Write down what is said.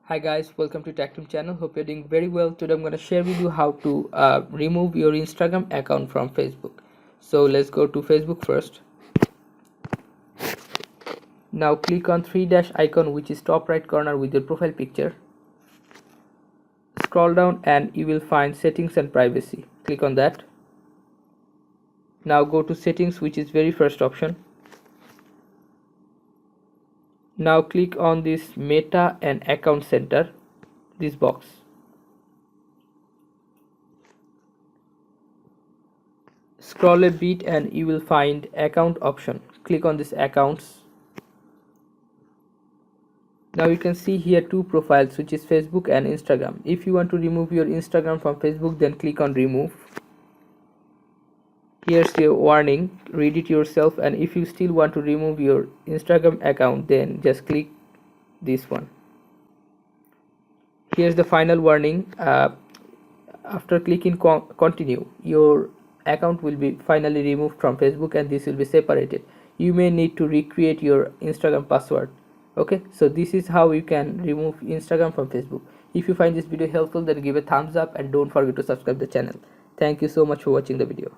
Hi guys, welcome to Tactim channel. Hope you're doing very well. Today I'm going to share with you how to remove your Instagram account from Facebook. So let's go to Facebook first. Now click on three dash icon, which is top right corner with your profile picture. Scroll down and you will find settings and privacy. Click on that. Now go to settings, which is very first option. Now click on this meta and account center, this box. Scroll a bit and you will find account option. Click on this accounts. Now you can see here two profiles, which is Facebook and Instagram. If you want to remove your Instagram from Facebook, then click on remove. Here's your warning, read it yourself, and if you still want to remove your Instagram account, then just click this one. Here's the final warning. After clicking continue, your account will be finally removed from Facebook and this will be separated. You may need to recreate your Instagram password. Okay, so this is how you can remove Instagram from Facebook. If you find this video helpful, then give a thumbs up and don't forget to subscribe the channel. Thank you so much for watching the video.